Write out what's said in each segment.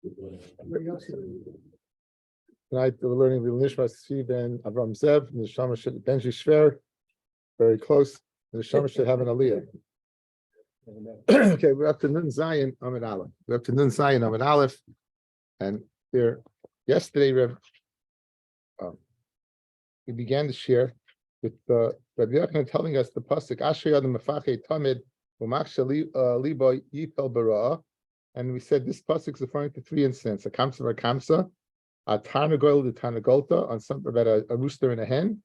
Tonight we're learning the Nishmas Tzvi ben Avram Zev, and the Neshama should Benji Shver, very close. The Neshama should have an Aliyah. Okay, we're up to Nun Zayin Amid Aleph. We're up to Nun Zayin Amid Aleph, and there. Yesterday, we began to share with Rabbi Yochanan telling us the pasuk Asher Yadam Mefachei Tamid U'Machsha Libo Yipel Bara, and we said this pasuk is referring to three incidents: a kamsa or a kamsa, a tarnagol, the tarnagolta, on something about a rooster and a hen,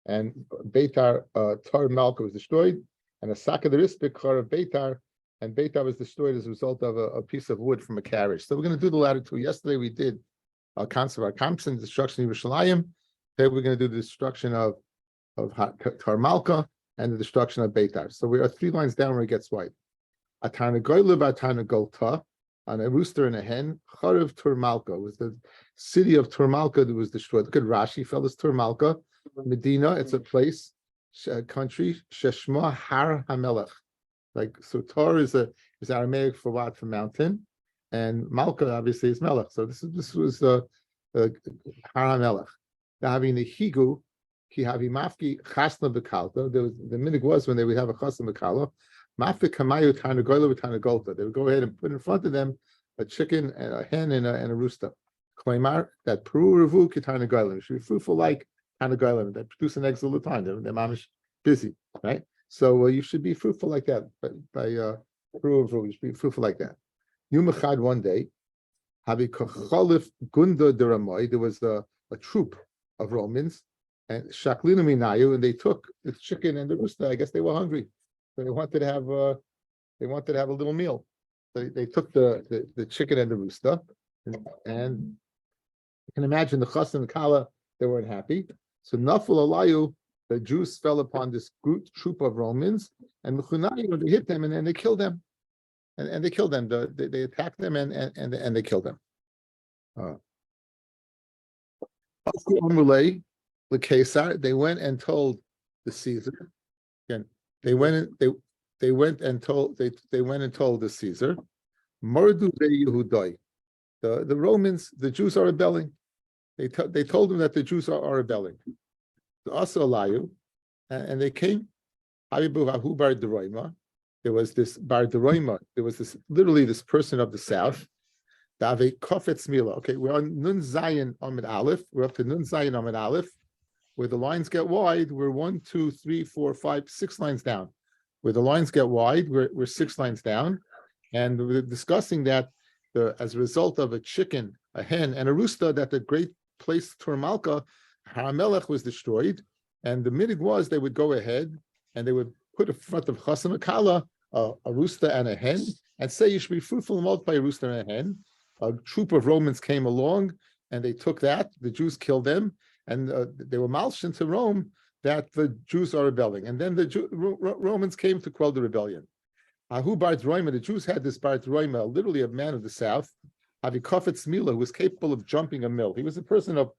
and Beitar Tar Malka was destroyed, and a sak of the rispik of Beitar, and Beitar was destroyed as a result of a piece of wood from a carriage. So we're going to do the latter two. Yesterday we did Kamsa, destruction of Yerushalayim. Today we're going to do the destruction of Tar Malka and the destruction of Beitar. So we are 3 lines down where it gets white. A tarnagoyla by tarnagolta, on a rooster and a hen. Charav Tar Malka was the city of Tar Malka that was destroyed. Look at Rashi, fellas. Tar Malka, Medina. It's a place, country. Sheshma Har Hamelech. Like so, Tar is Aramaic for what? For mountain. And Malka obviously is Melech. So this was Har HaMelech. Now having the Higu, Kihavi Mafki Chasna Bekalta. The minig was when they would have a Chasna Bekala, Mafki Kamayu Tarnagoyla with Tarnagolta. They would go ahead and put in front of them a chicken and a hen and a rooster. Klaimar that Peru Revu Kitarnagoyla. It should be fruitful like Tarnagoyla. They produce an eggs all the time. They're mamish busy, right? So you should be fruitful like that. By Peru Revu, you should be fruitful like that. Yumachad one day, Havi Kacholif Gunda Deramoy, there was a troop of Romans, and Shaklinu Minayu, and they took the chicken and the rooster. I guess they were hungry, so they wanted to have a little meal. So they took the chicken and the rooster, and you can imagine the Chas and the Kala, they weren't happy. So Nafal Alayu, the Jews fell upon this troop of Romans, and Mechunayu, they hit them and then they killed them. And they killed them. They attacked them and they killed them. They went and told the Caesar. Again, they went and told the Caesar. Mordu Yehudai. The Romans, the Jews are rebelling. They told them that the Jews are rebelling. Also Alayu, and they came. Habibu Bar Deroima. There was this Bar Deroima. There was this person of the south. Dave Kofetz Mila. Okay, we're on Nun Zayin Amid Aleph. We're up to Nun Zayin Amid Aleph. Where the lines get wide, we're 1, 2, 3, 4, 5, 6 lines down. Where the lines get wide, we're 6 lines down. And we're discussing that as a result of a chicken, a hen, and a rooster, that the great place Turmalka, Haramelech, was destroyed. And the minig was they would go ahead and they would put in front of Chasam Akala a rooster and a hen, and say you should be fruitful and multiply a rooster and a hen. A troop of Romans came along, and they took that. The Jews killed them, and they were malshin to Rome that the Jews are rebelling. And then the Romans came to quell the rebellion. Ahu Bar Roima, the Jews had this Bar Roima, literally a man of the south, Avi Kofetz Mila, who was capable of jumping a mill. He was a person of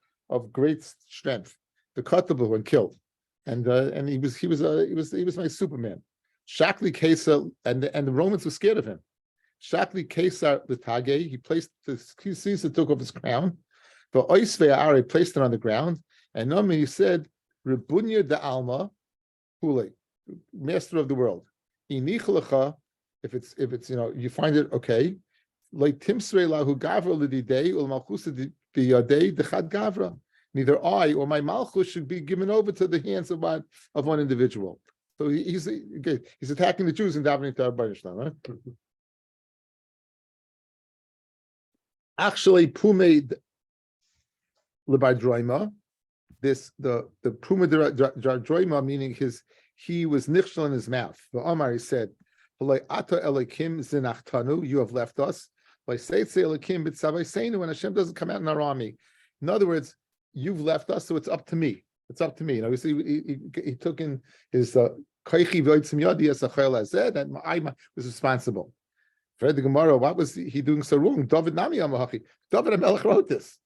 great strength. The Katabu and killed. And he was my Superman. Shakli Kesar, and the Romans were scared of him. Shakli Kesar Litage, he placed Caesar took off his crown. But Oisve placed it on the ground. And Nomi, he said, Rebunya de Alma, Hule, master of the world. Inichlecha, if it's you find it okay. Like Timsre lahu gavra lididei ul malchusa biyadei dechad gavra. Neither I or my malchus should be given over to the hands of one individual. So he's attacking the Jews and davening to Rabbi Islam, right? Actually, Pume Lebardroima, the Pume Droima, meaning he was nichshel in his mouth. The Omar, he said, Ata Elikim zinachtanu, you have left us. By Seitze Elikim b'tzavayseinu, when Hashem doesn't come out in our army. In other words, you've left us, so it's up to me. It's up to me. And obviously, he took in his kaichi v'oitzim yadi as a chayil hazeh, that I was responsible. Fred the Gemara, what was he doing so wrong? David Nami Amahachi. David HaMelech wrote this.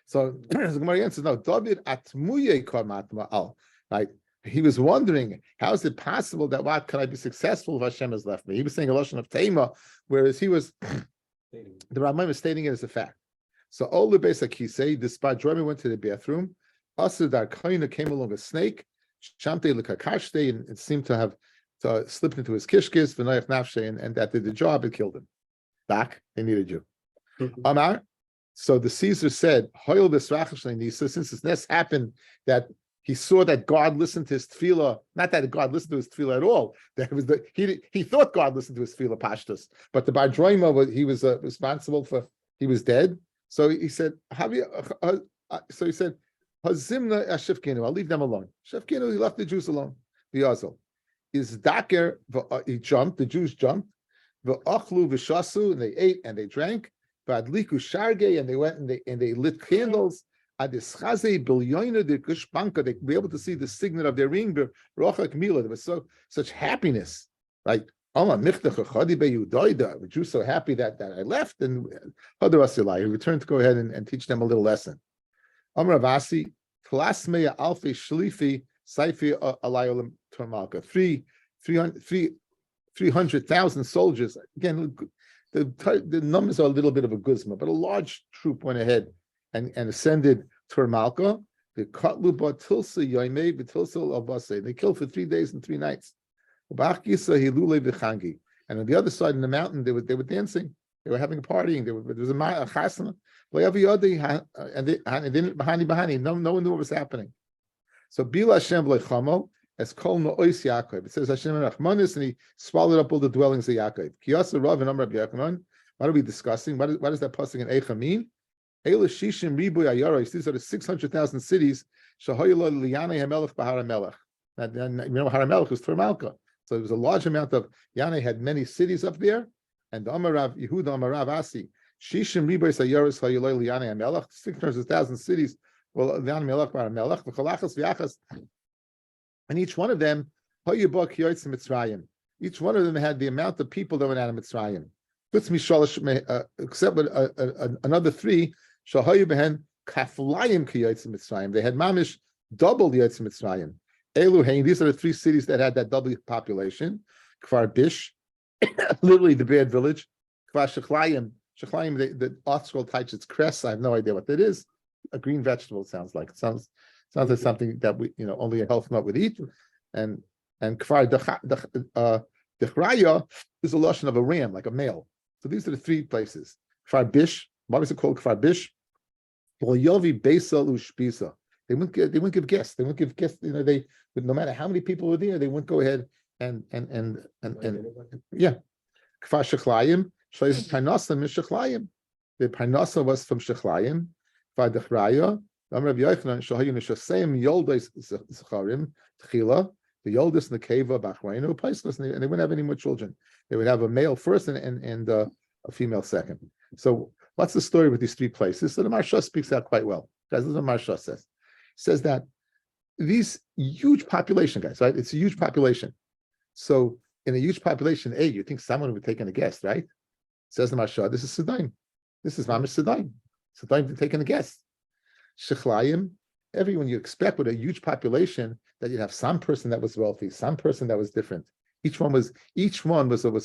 So the Gemara answers, no, David atmuye karmat al. Like, he was wondering, how is it possible that what can I be successful if Hashem has left me? He was saying a lashon of Tema, whereas he was The Rambam is stating it as a fact. So all the base akise, this Badrami went to the bathroom. Asr Dar Kaina came along a snake. Shamte lekakashte, and it seemed to have slipped into his kishkis, v'nayach nafshe, and that did the job. It killed him. Back, they needed you. Amar. So the Caesar said, "Hoil b'srachas since this happened that he saw that God listened to his tefillah, not that God listened to his tefillah at all. That was he thought God listened to his tefillah pashtus, but the Bar Droima he was responsible for. He was dead. So he said, so he said, Hazimna Ashifkinu, I'll leave them alone. Shefkinu, he left the Jews alone. The Yazal is Daker. He jumped. The Jews jumped. V'achlu v'shasu, and they ate and they drank. V'adliku sharge, and they went and they lit candles. Adischaze bilyoina de kushpanka. They were able to see the signet of their ring. Rochak mila. There was such happiness. Like the Jews so happy that I left, and he returned to go ahead and teach them a little lesson. Amar Avasi, Klasmeya Alfi Shlifi Saifi Alayolim Tormalka. 300,000 soldiers. Again, the numbers are a little bit of a guzma, but a large troop went ahead and ascended Tormalka. The Katluba Tilsa Yaimei Betilsa Albase. They killed for 3 days and 3 nights. And on the other side in the mountain, they were dancing. They were having a partying. There was a chasana. And they didn't bahani. No one knew what was happening. So Bila Hashem Chamo as Kol No'os Yaakov. It says Hashem Rachmanis, and he swallowed up all the dwellings of Yaakov. Kiyasa Rav and Amar Yachanan. What are we discussing? What does that pasuk in Eicha mean? Eila Shishim Riboy Ayaros. These are the 600,000 cities. Shahoyla Liyanei Hamelech Bahar Hamelech. You know, Har Hamelech was Tormalka. So there was a large amount of Yanei had many cities up there, and the Amarav Yehuda Amarav Asi Shishim Riboy Sayaris Hayulay Yanei Hamelech 600,000 cities. Well, Yanei Melech Bar Melech v'Chalachas v'Yachas, and each one of them Hayubak Yoytz Mitzrayim. Each one of them had the amount of people that went out of Mitzrayim. Except with another 3 Shahayu Behen Kaflayim Kiyoytz Mitzrayim. They had Mamish double the Yoytz Mitzrayim. Eluhain, these are the 3 cities that had that double population. Kfar Bish, literally the bad village. Kfar Shechlayim, the Othscroll types its cress. I have no idea what that is. A green vegetable, it sounds like. It sounds like something that we, only a health nut would eat. And Kfar Dechraya is a lotion of a ram, like a male. So these are the 3 places. Kfar Bish, what is it called? Kfar Bish. Yovi Beisal Ushpisa. They wouldn't give guests. They wouldn't give guests. They would, no matter how many people were there, they wouldn't go ahead and yeah. Kfar Shechlayim, Shlois Parnasa Mishechlayim. The Parnasa was from Shechlayim. Kfar Dechraya, Amar Rabbi Yochanan, Shahayu Nishasayim Yoldes Zacharim Tchila. The Yoldes and the Keva Bachreinu Paisless, and they wouldn't have any more children. They would have a male first and a female second. So what's the story with these 3 places? So the Marsha speaks out quite well. Guys, this is what Marsha says. Says that these huge population, guys, right? It's a huge population. So in a huge population, you think someone would take in a guest, right? Says the Marsha, this is Sedaim. This is Mamish Sedaim. Sedaim taking a guest. Shechlayim, everyone you expect with a huge population that you'd have some person that was wealthy, some person that was different. Each one was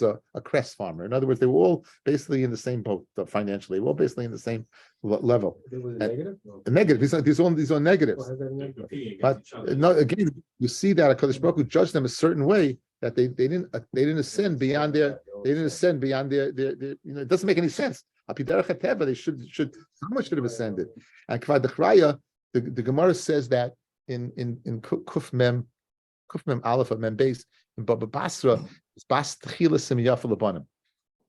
a cress farmer. In other words, they were all basically in the same boat financially. They were all basically in the same level. Negative? Negative. These are negatives. But no, again, you see that HaKadosh Baruch Hu judged them a certain way that they didn't ascend beyond their. It doesn't make any sense. They should someone should have ascended. And Kfar Dechraya, the Gemara says that in Kuf Mem Aleph of Mem Beis. In Baba Basra, it's Bas Tchila Simin Yafa Labanim.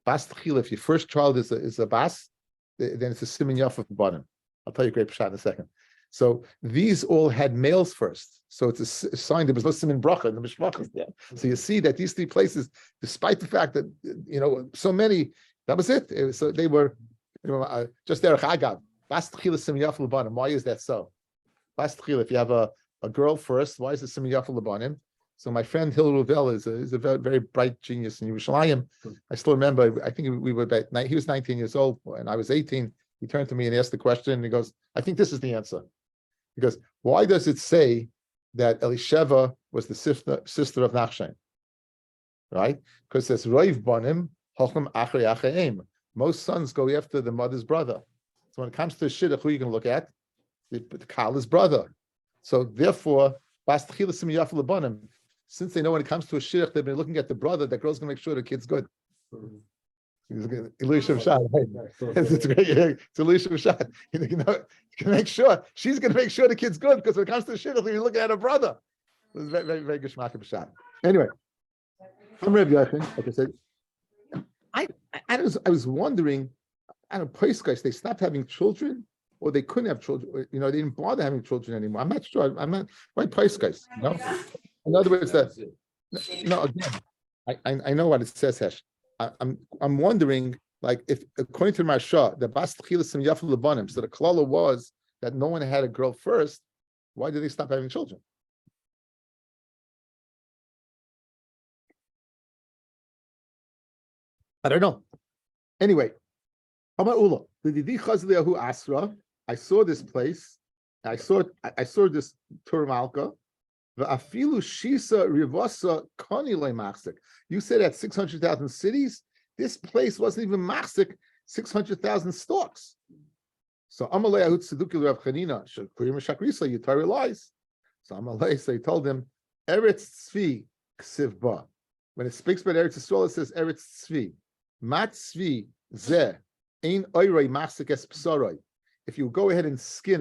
Bas Tchila, if your first child is a Bas, then it's a Simin Yafa Labanim. I'll tell you a great shot in a second. So these all had males first. So it's a sign there was no Simin Bracha in the Mishpachas there. So you see that these 3 places, despite the fact that so many, that was it. So they were just there. Chagav Bas Tchila Simin Yafa Labanim. Why is that so? Bas Tchila, if you have a girl first, why is it Simin Yafa Labanim? So my friend Hil Ruvel is a very, very bright genius in Yerushalayim. I still remember, I think we were about, he was 19 years old and I was 18. He turned to me and asked the question and he goes, I think this is the answer. He goes, why does it say that Elisheva was the sister of Nachshon? Right? Because it says, Roiv Bonim, Hochem Achrei Achaim. Most sons go after the mother's brother. So when it comes to shidduch, who you can look at? The Kala's brother. So therefore, since they know when it comes to a shidduch, they've been looking at the brother. That girl's gonna make sure the kid's good. Illusion shot. It's great. It's illusion shot. You can make sure she's gonna make sure the kid's good because when it comes to the shidduch, you're looking at her brother. It was very, very, very good shot. Anyway, I'm Rabbi Gitin. Like I said, I was wondering. I don't know, place guys, they stopped having children, or they couldn't have children. They didn't bother having children anymore. I'm not sure. I'm not. Why place guys? In other words, that again, I know what it says, Hesh. I'm wondering, like, if according to the Marsha, the bas tchilas yafel lebanim, so the klala was that no one had a girl first. Why did they stop having children? I don't know. Anyway, I saw this place. I saw this Turmalka. You said at 600,000 cities, this place wasn't even machzik 600,000 stalks. So Amalei Tzedukil Rav Chanina Shakurim Shakrisa Yitari lies. So Amalei, so he told him Eretz Tzvi Ksiv Ba. When it speaks about Eretz Yisrael, it says Eretz Tzvi. Mat Tzvi Zeh Ein Oirei Machzik Es Psoroi. If you go ahead and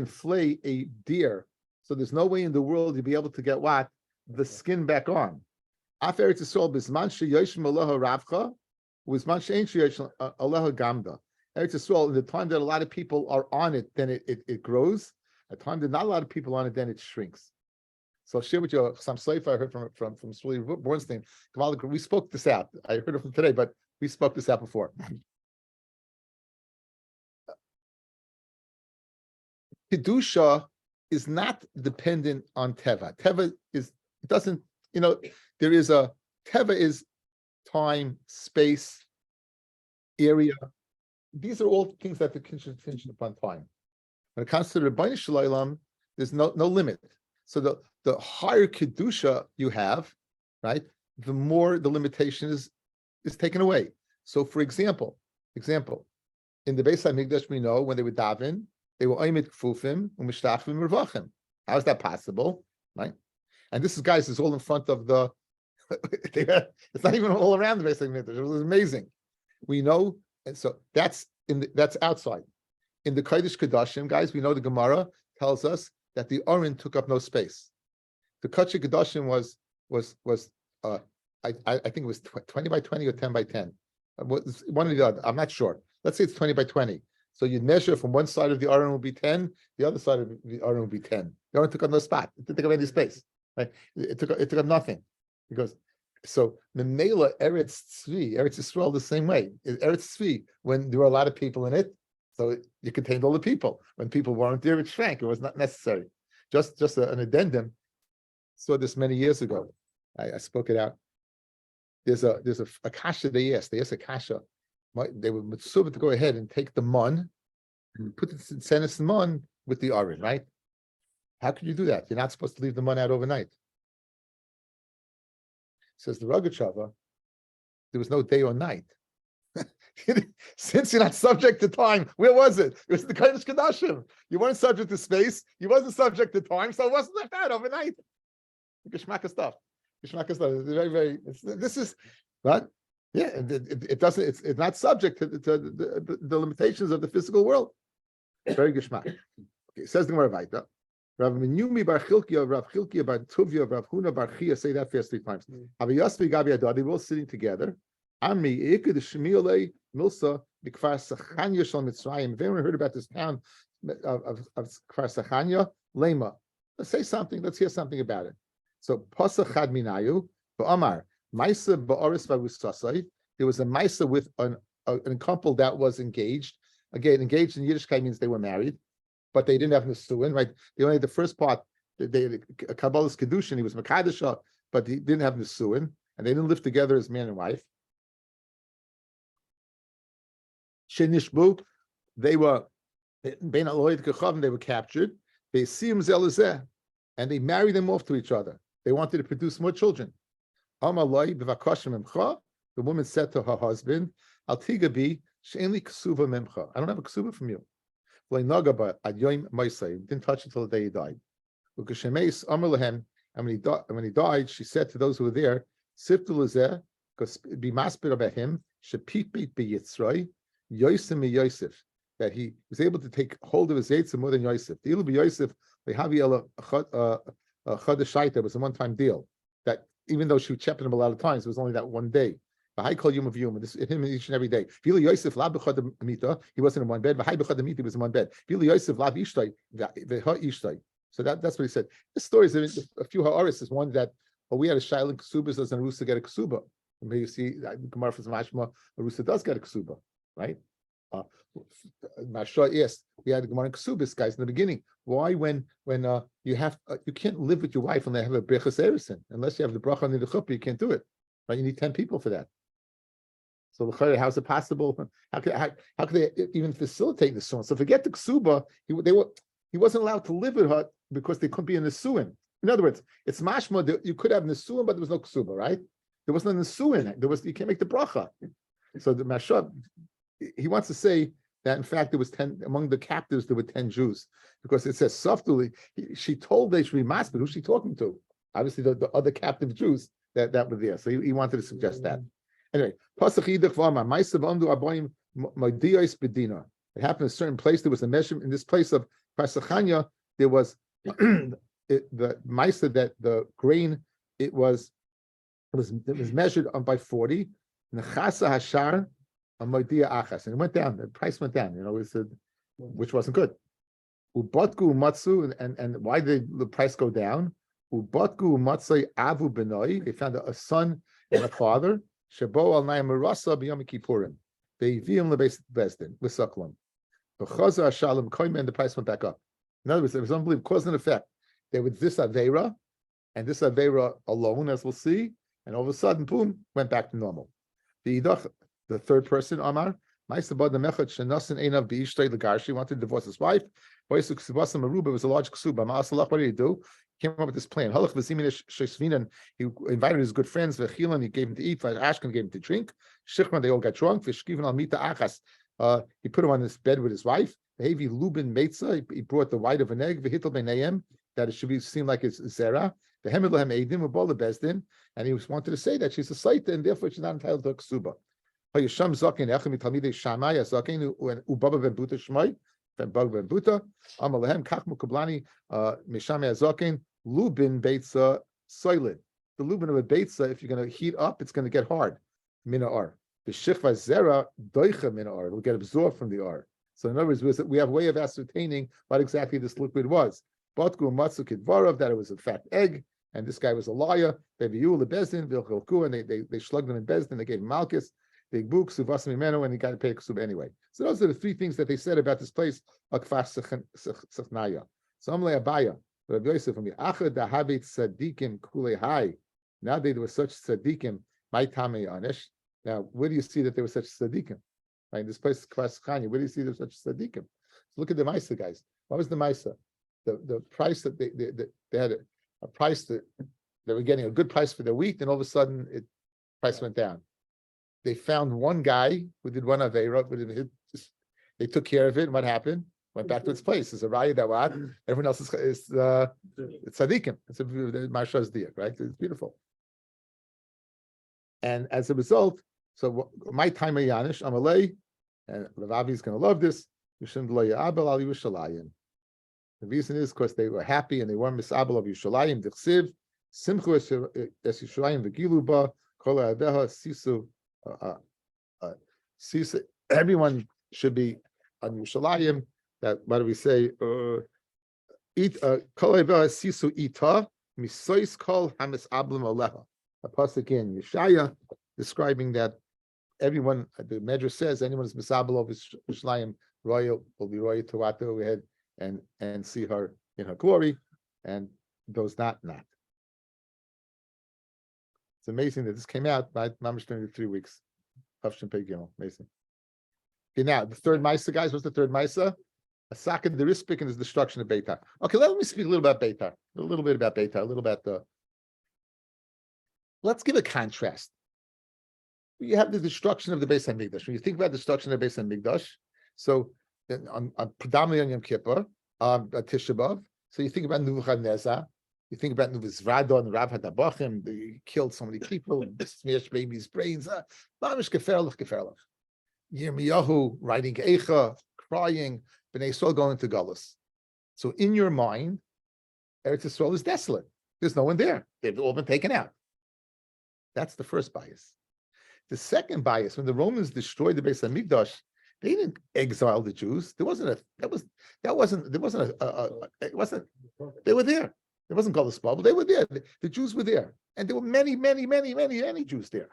flay a deer, so there's no way in the world you'll be able to get what? The skin back on. Af Eretz Yisrael Bisman Sheyoshim Aleha Ravcha, Bisman She'ein Sheyoshim Aleha Gamda. Eretz Yisrael, in the time that a lot of people are on it, then it grows. At the time that not a lot of people on it, then it shrinks. So I'll share with you some slave I heard from Swilly Bornstein. We spoke this out. I heard it from today, but we spoke this out before. Kedusha is not dependent on Teva. Teva Teva is time, space, area. These are all things that are contingent upon time. When it comes to the Rabbi Shalom, there's no limit. So the higher Kedusha you have, right, the more the limitation is taken away. So for example, in the Beis HaMikdash, we know when they would daven, they were oimid kfufim u'mishtachvim revachim. How is that possible, right? And this is all in front of the. It's not even all around the Beis HaMikdash. It was amazing. We know, and so that's outside. In the Kodesh Kodashim, guys, we know the Gemara tells us that the Aron took up no space. The Kodesh Kodashim was I think it was 20 by 20 or 10 by 10. One or the other. I'm not sure. Let's say it's 20 by 20. So you'd measure from one side of the Aron will be 10, the other side of the Aron will be 10. The Aron took up no spot. It didn't take up any space. Right? It took up nothing. Because so Memela Eretz Yisrael the same way. Eretz Tzvi, when there were a lot of people in it, so it contained all the people. When people weren't there, it shrank. It was not necessary. Just an addendum. Saw this many years ago. I spoke it out. There's a kasha they asked a kasha. They were mitzvah to go ahead and take the mun and put the senis mun with the Aron, right? How could you do that? You're not supposed to leave the mun out overnight. Says the Rogatchover, there was no day or night. Since you're not subject to time, where was it? It was the Kodesh Kodashim. You weren't subject to space. You wasn't subject to time, so it wasn't left out overnight. Geschmack stuff. Geschmack stuff. It's very, very. This is, right? Yeah, it doesn't. It's not subject to the limitations of the physical world. Very geschmack. Okay, says the Gemara Vayta. Rav Minyumi bar Chilkiya, Rav Chilkiya bar Tuvia, Rav Huna bar Chia. Say that first 3 times. Aviyasvi Gabi Adadi. We're all sitting together. Ami Iked Shmiolei Milsa B'Kfar Sachanya Shal Mitzrayim. If anyone heard about this town of Kfar Sachanya, Lema. Let's say something. Let's hear something about it. So Pasach Chad Minayu Ba'amar Maisa Ba'oris Vavusasai. There was a Maisa with a couple that was engaged. Again, engaged in Yiddishkeit means they were married, but they didn't have Nesuin, right? They only had the first part. They Kabbalah's Kedushin. He was Makadisha, but he didn't have Nesuin, and they didn't live together as man and wife. Shenishbu, they were Ben Aloid Kechavim. They were captured. They see him zelazeh, and they married them off to each other. They wanted to produce more children. The woman said to her husband, Al Tigabi She'enli ksuva memcha. I don't have a ksuva from you. Didn't touch it until the day he died. And when he died, she said to those who were there, because be maspid about him, Yosef, that he was able to take hold of his Yitzim more than Yosef. The Ilu Yosef, Chadashita was a one-time deal. That even though she checked him a lot of times, it was only that one day. I call Yom of Yom, this him each and every day. Vilu Yosef lab b'chad he wasn't in one bed. V'hai b'chad he was in one bed. Vilu Yosef lab ishtay v'ha ishtay. So that's what he said. This story is a few ha'aris. Is one that we had a shaila ksubas doesn't Arusa get a ksuba. Maybe you see Gemara for Mashma, Arusa does get a ksuba, right? Masha asked, we had the Gemara ksubas guys in the beginning. Why when you have you can't live with your wife and they have a brechas erison unless you have the bracha on the chuppah, you can't do it. Right? You need 10 people for that. So how's it possible? How could they even facilitate the suin? So forget the ksuba. He wasn't allowed to live with her because they couldn't be in the suin. In other words, it's mashma. You could have nesuin, but there was no ksuba, right? There wasn't a nesuin. You can't make the bracha. So the mashab, he wants to say that in fact there was 10 among the captives. There were 10 Jews because it says softly. She told they should be maspid. Who's she talking to? Obviously the other captive Jews that were there. So he wanted to suggest that. Anyway, it happened in a certain place. There was a measurement in this place of Pasachanya. There was the Maisa that the grain it was measured by 40. Nechasa hashar amodia achas, and it went down. The price went down. Which wasn't good. Ubotku matzu, and why did the price go down? Ubotku matzai avu benoi. They found a son and a father. Shabo al nayim marasa b'yom kippurim. They v'im lebeis bezdin l'saklam. B'chaza hashalom koyme, and the price went back up. In other words, it was unbelievable cause and effect. There was this avera, and this avera alone, as we'll see, and all of a sudden, boom, went back to normal. The third person, Amar, Ma'aseh the mechad shenasin einav b'ishtay legarshi, wanted to divorce his wife. It was a large ksuba. Ma'asalach, what did he do? He came up with this plan. Halach v'ziminish sheisvinan. He invited his good friends. V'chilan, he gave him to eat. V'ashkan gave him to drink. Shichman, they all got drunk. V'shkivan al mita achas. He put him on this bed with his wife. V'hevi lubin meitza. He brought the white of an egg. V'hital b'neihem, that it should seem like it's zera. V'hemed lahem eidim v'bol the bezdin. And he wanted to say that she's a saita and therefore she's not entitled to a ksuba. Hayisham zaken echem mitalmidei shamai zaken ubaba ben buta shmai. Ben Buta, Amalehem Kachmu Kablani, Mishame Azokin, Lubin Beitza Soilid. The Lubin of a Beitza, if you're going to heat up, it's going to get hard. Mina R. The Shichva Zera Doicha Mina R. It'll get absorbed from the R. So in other words, we have a way of ascertaining what exactly this liquid was. Batku Matsu Kidvarov, that it was a fat egg, and this guy was a liar. They viewed the Bezdin, Vilchilku, and they slugged him in Bezdin, they gave him Malchus. They book Suvasmi Meno, and he got to pay Ksub anyway. So those are the three things that they said about this place, Akfar Sechnaya. So Amle Abaya, Rabbi Yosef from the Achad Dahabit Sadikim Kule Hai. Now there were such Sadikim, my Tame Anish. Now, where do you see that there were such Sadikim? Right, in this place, Kfar Sechnaya, where do you see there were such Sadikim? So look at the Maisa, guys. What was the Maisa? The price that they had a price that they were getting a good price for their wheat, and all of a sudden price went down. They found one guy who did one aveira, they took care of it. And what happened? Went back to its place. It's a raya that what everyone else is it's tzaddikim. It's a marsha's diak, right? It's beautiful. And as a result, so my time Yanish Amalei, and Rabbi is going to love this. The reason is because they were happy and they weren't misabel of Yushalayim. Dichsiv simchu es Yushalayim v'giluba kol ha'aveha sisu. Everyone should be on Yerushalayim. That what do we say? Eat sisu ita misois kol hamis ablim aleha. A pasuk in Yeshaya describing that everyone, the Medrash says, anyone who's misabel of Yerushalayim royal will be royal to what we had and see her in her glory, and those not. It's amazing that this came out by Mamish 3 weeks. Amazing. Okay, now the third Maisa, guys. What's the third Maisa? A second, the rispik and the destruction of Beitar. Okay, let me speak a little about Beitar. A little bit about Beitar. A little about the. Let's give a contrast. you have the destruction of the Beis Hamikdash. When you think about the destruction of the Beis Hamikdash, so predominantly on Yom Kippur, Tisha B'Av, so you think about Nebuchadnezzar, you think about Nuvizrado and Rav Hadabachim, they killed so many people and smashed babies' brains. Mamish Geferlich. Yirmiyahu writing Eicha, crying, Bnei Yisrael going to Galus. So in your mind, Eretz Yisrael is desolate. There's no one there. They've all been taken out. That's the first bias. The second bias, when the Romans destroyed the Beis Hamikdash, they didn't exile the Jews. They were there. It wasn't called a bubble. They were there. The Jews were there. And there were many Jews there.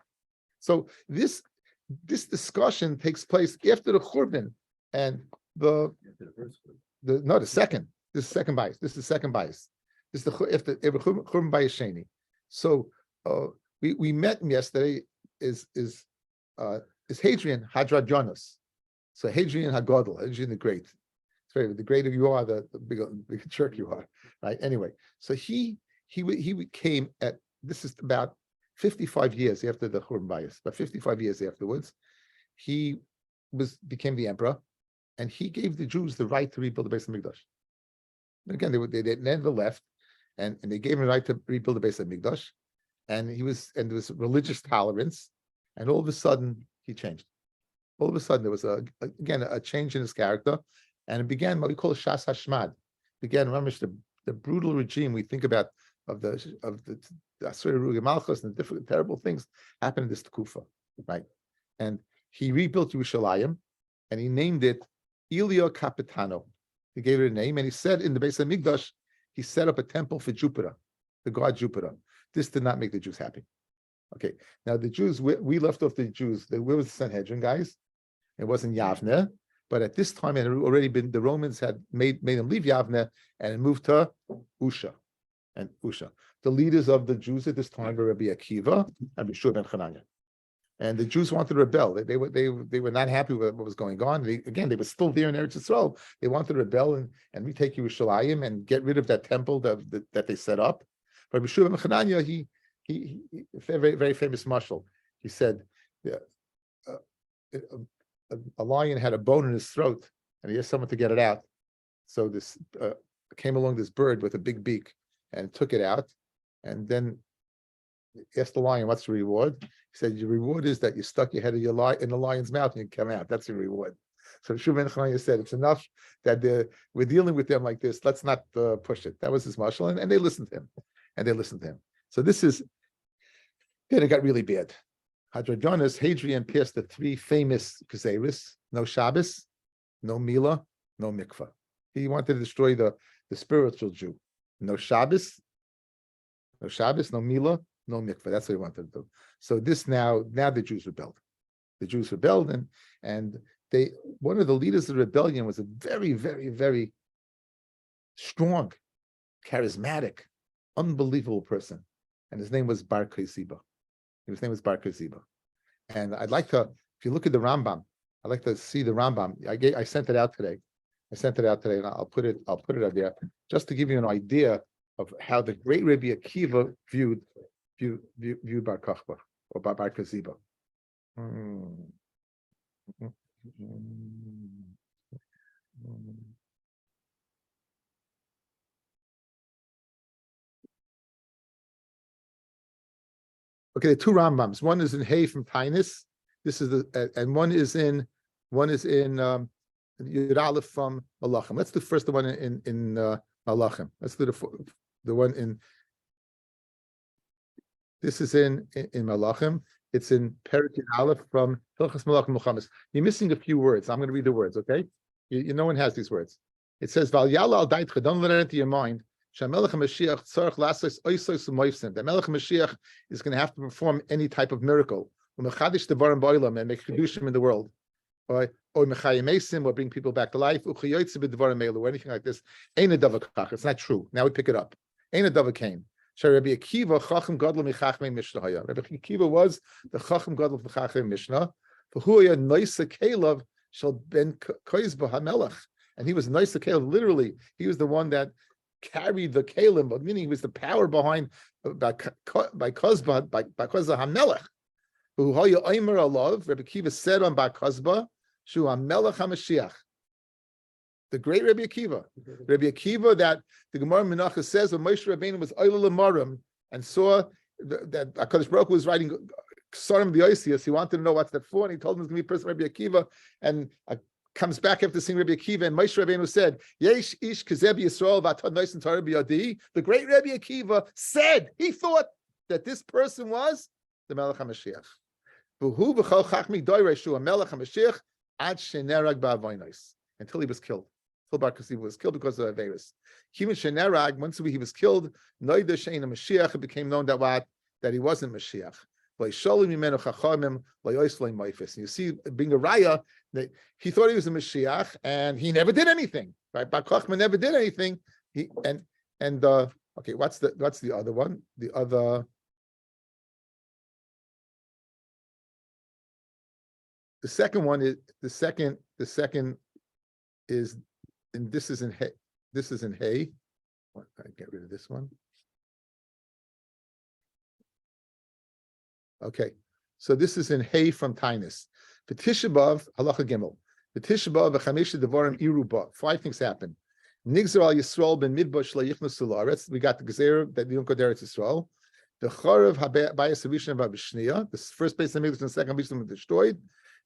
So this discussion takes place after the Churban and the second. This is the second bias. This is the second bias. This is the Churban bias Sheni. So we met him yesterday. Is Hadrian Hadrianus. So Hadrian Hagadol, Hadrian the Great. It's very the greater you are, the bigger jerk you are, right? Anyway, so he came at, this is about 55 years after the Churban bias, but 55 years afterwards, he became the emperor, and he gave the Jews the right to rebuild the Beis Hamikdash. And again, they never left, and they gave him the right to rebuild the Beis Hamikdash, and there was religious tolerance, and all of a sudden he changed. All of a sudden there was a change in his character, and it began what we call Shas Hashmad. Began the brutal regime we think about of the Asur Rugi Malchus and the different terrible things happened in this Tekufa, right? And he rebuilt Yerushalayim, and he named it Elio Capitano. He gave it a name, and he said in the Beis Hamikdash, he set up a temple for Jupiter, the god Jupiter. This did not make the Jews happy. Okay, now the Jews, we left off the Jews. Where was the Sanhedrin, guys? It wasn't Yavne, but at this time it had already been, the Romans had made them leave Yavne and moved to Usha. And Usha, the leaders of the Jews at this time were Rabbi Akiva and Bishur ben Chananya. And the Jews wanted to rebel. They were not happy with what was going on. They were still there in Eretz Yisrael. They wanted to rebel and retake Yerushalayim and get rid of that temple that they set up. But Bishur ben Chananya, he very, very famous mashal. He said, a lion had a bone in his throat, and he asked someone to get it out. So this came along this bird with a big beak and took it out, and then asked the lion, "What's the reward?" He said, "Your reward is that you stuck your head in the lion's mouth and you come out. That's your reward." So Bishur ben Chananya said, "It's enough that we're dealing with them like this. Let's not push it." That was his mashal, and they listened to him. So this is. Then it got really bad. Hadrian passed the three famous Gezeris: no Shabbos, no Mila, no Mikvah. He wanted to destroy the spiritual Jew. No Shabbos, no Mila, no Mikvah. That's what he wanted to do. So this now the Jews rebelled. The Jews rebelled, and one of the leaders of the rebellion was a very, very, very strong, charismatic, unbelievable person. And his name was Bar Koziba. And I'd like to, if you look at the Rambam, I'd like to see the Rambam. I sent it out today. And I'll put it out there just to give you an idea of how the great Rabbi Akiva viewed Bar Kochba or Bar Koziba. Okay, the two Rambams. One is in Hay from Tainus. This is and one is in Yud Aleph from Malachim. Let's do first the one in Malachim. Let's do the one in. This is in Malachim. It's in Perek Yud Aleph from Hilchas Malachim Muhammad. You're missing a few words. I'm going to read the words. Okay, no one has these words. It says Val Yala al Daitcha. Don't let it into your mind. The Melech Mashiach is going to have to perform any type of miracle and make chedushim in the world, or bring people back to life, or anything like this. It's not true. Now we pick it up. Rabbi Akiva was the Chacham Gadol of the Chacham Mishnah. And he was nice to Caleb. Literally, he was the one that carried the Kalim, but meaning he was the power behind by Kozba Hamelech. Who hoya oimer alav, Rabbi Akiva said on Bar Kozba, Shu HaMelech HaMashiach. The great Rabbi Akiva. Rabbi Akiva that the Gemara Menachos says when Moshe Rabbeinu was Oila L'Marim and saw that HaKadosh Baruch Hu was writing Ksarim V'Yosius, he wanted to know what's that for, and he told him it's going to be a person Rabbi Akiva, and comes back after seeing Rabbi Akiva, and Moshe Rabbeinu said, Yesh ish kazeh Yisrael v'atad noisen Torah b'yadi. The great Rabbi Akiva said, he thought that this person was the Melech HaMashiach. V'hu v'chol chachmi doireshu HaMelech HaMashiach ad shenerag ba'avonos. Until he was killed. Until Bar Kosiva was killed because of Averis. Even shenerag, once he was killed, noida she'ena Mashiach, it became known that he wasn't Mashiach. And you see, being a raya, that he thought he was a Mashiach, and he never did anything. Right? Bar Kochma never did anything. Okay, what's the other one? The second one is the second is, and this is in hay. This is in hay. I get rid of this one. Okay, so this is in hay from Tainus. V'tishabav halacha gimel. V'tishabav v'chamisha devarim iruba. 5 things happen. Nigzer al Yisrael ben midbar shlo yichnasu la'aretz. We got the gezer that we don't go there. It's Yisrael. The charav habayis avishim v'abishniya. The first place in the Mikdash and the second place was destroyed.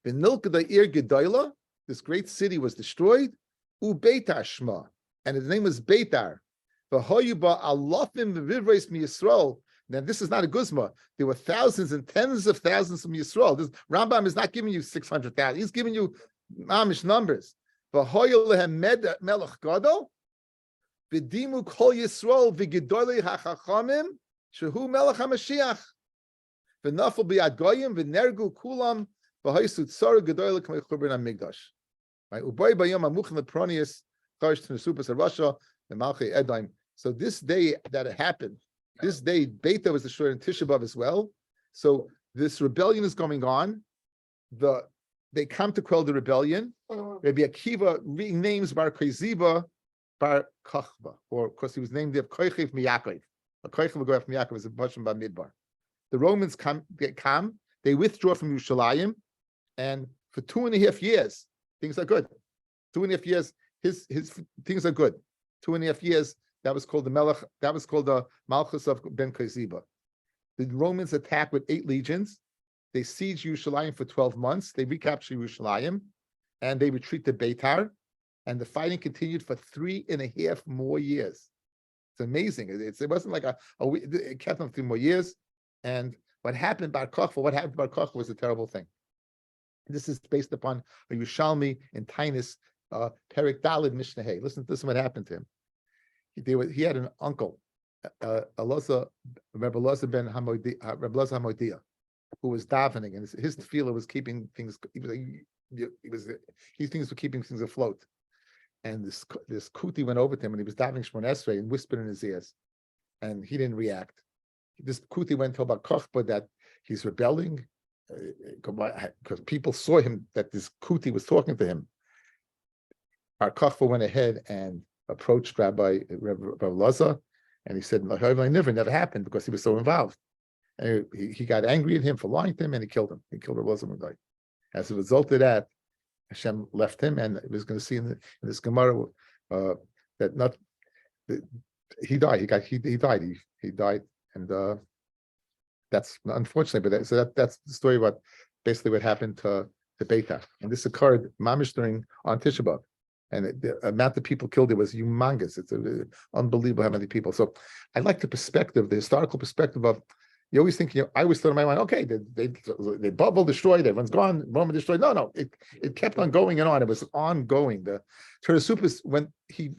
V'nilka da'ir gedayla. This great city was destroyed. Beitar Shma, and his name was Beitar. V'hoyuba alofim v'vivreis mi Yisrael. Now this is not a guzma. There were thousands and tens of thousands from Yisrael. This Rambam is not giving you 600,000. He's giving you mamish numbers. V'hoyu lehem melech gadol. V'dimu kol Yisrael v'gedolei hachachamim shehu melech hamashiach. V'nafel b'yad goyim v'nergu kulam v'hoysu tzara gedolei k'mei churban hamikdash. Right? Uboy bayom amuchin lepronius charish t'nesupas harasha v'malchei edaim. So this day that it happened, this day Beta was destroyed in Tisha B'Av as well. So this rebellion is going on. They come to quell the rebellion. Rabbi Akiva renames Bar Koziba Bar Kochba, or of course he was named of Koichiv Miyakov. A Koichiv Miyakov Miyakov is a Basham Bamidbar. The Romans come, they withdraw from Yerushalayim, and for 2.5 years, things are good. 2.5 years, his things are good. 2.5 years, that was called the Melech, that was called the Malchus of Ben Koziba. The Romans attack with 8 legions. They siege Yerushalayim for 12 months. They recapture Yerushalayim, and they retreat to Beitar. And the fighting continued for 3.5 more years. It's amazing. It wasn't like it kept on 3 more years. And what happened to Bar Kochba was a terrible thing. This is based upon a Yerushalmi in Tainus, Perik Dalid Mishnah Hay. Listen to this, what happened to him. He had an uncle, Rabbi Elazar ben Hamodia, who was davening, and his tefillah was keeping things. These things were keeping things afloat. And this kuti went over to him, and he was davening Shmon Esrei and whispered in his ears, and he didn't react. This kuti went to Bar Kochba that he's rebelling, because people saw him that this kuti was talking to him. Bar Kochba went ahead and approached Rabbi Elazar, and he said, never happened, because he was so involved. And he got angry at him for lying to him, and he killed him. He killed Rabbi Elazar. As a result of that, Hashem left him, and it was going to see in this Gemara that he died. He died, and that's unfortunately. But that's the story about basically what happened to Beitar, and this occurred mamish on Tisha B'Av. And the amount of people killed, it was humongous. It's unbelievable how many people. So I like the historical perspective of, you always think, I always thought in my mind, okay, they Babel destroyed, everyone's gone, Roman destroyed. No, it kept on going and on. It was ongoing. The Terasupas, when he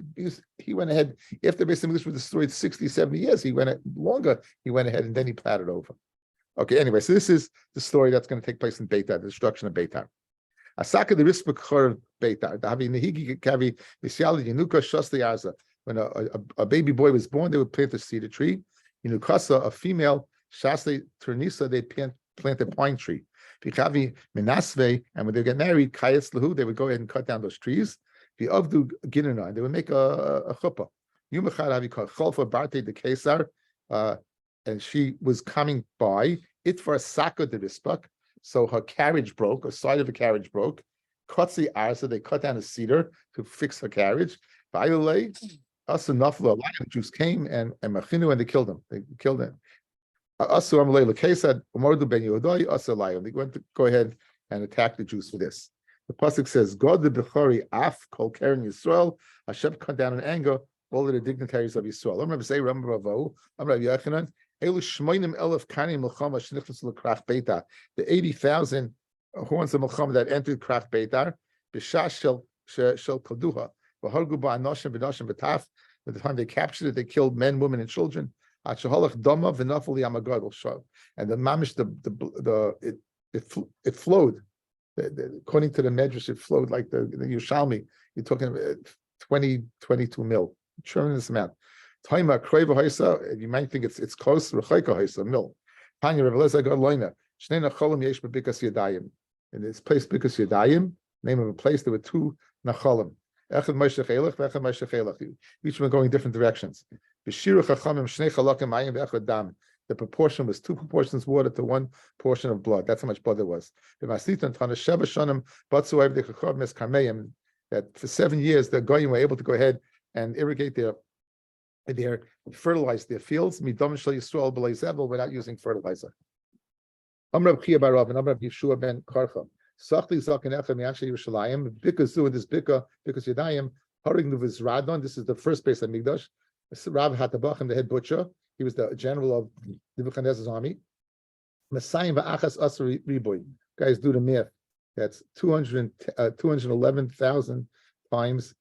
went ahead, after the Beis Hamikdash was destroyed 60, 70 years, he went ahead and then he platted over. Okay, anyway, so this is the story that's going to take place in Beitar, the destruction of Beitar. Asaka the Rispachor of Beitar. When a baby boy was born, they would plant a cedar tree. In Ukasa, a female Shasle Turnisa, they plant a pine tree. And when they get married, Kayas Lahu, they would go ahead and cut down those trees. The Avdu Ginana, they would make a chuppah. Yumachad Avikar Cholfa Barte the Kesar, and she was coming by it for a saka de Rispach. So her carriage broke, a side of the carriage broke. Cuts the arsa, they cut down a cedar to fix her carriage. By the way, us enough, a lot of Jews came and Machinu, and they killed him. They killed him. Asu Amalei Lekesad, Umordu ben Yehuday, Asu Lion. They went to go ahead and attack the Jews for this. The pasuk says, God the Bechori Af Kol Keren Yisrael, Hashem cut down in anger all of the dignitaries of Yisrael. I'm Rabbi Say, Rabbi Ravo, I'm Rabbi Yochanan. Elu Shmoinim Elef Kani Melchama Shnichus Lekrach Beitar. The 80,000 horns of Melchama that entered Krach Beitar, B'Shash Shel Koduha, V'Hargu Ba'anoshim V'Noshim V'Taf. By the time they captured it, they killed men, women, and children. And the mamish, it flowed. According to the Medrash, it flowed like the Yerushalmi. You're talking about 22 mil, tremendous amount. Taima Kreva Haisa, you might think it's close to Rechaika Haisa, mil. Tanya Reveleza God Loina, Shnei Nacholim Yesh Bikas Yadayim. In this place, Bikas Yadayim, name of a place, there were two Nacholim. Echad Moshe Chelach, Echad Moshe Chelach. Each one going different directions. The proportion was 2 proportions water to 1 portion of blood. That's how much blood there was. That for 7 years the Goyim were able to go ahead and irrigate their fertilize their fields without using fertilizer. Amrav Chia Barav and Amrav Yeshua ben Karcha. Sachli Zakin Echem Yasha Yerushalayim. Because this Bika, because Yadayim, Harig Nuviz Radon. This is the first base of Migdash. Rav Hatabachim, the head butcher, he was the general of Nebuchadnezzar's army. Messiah va'achas asar riboy. Guys, do the math. That's 211,000 times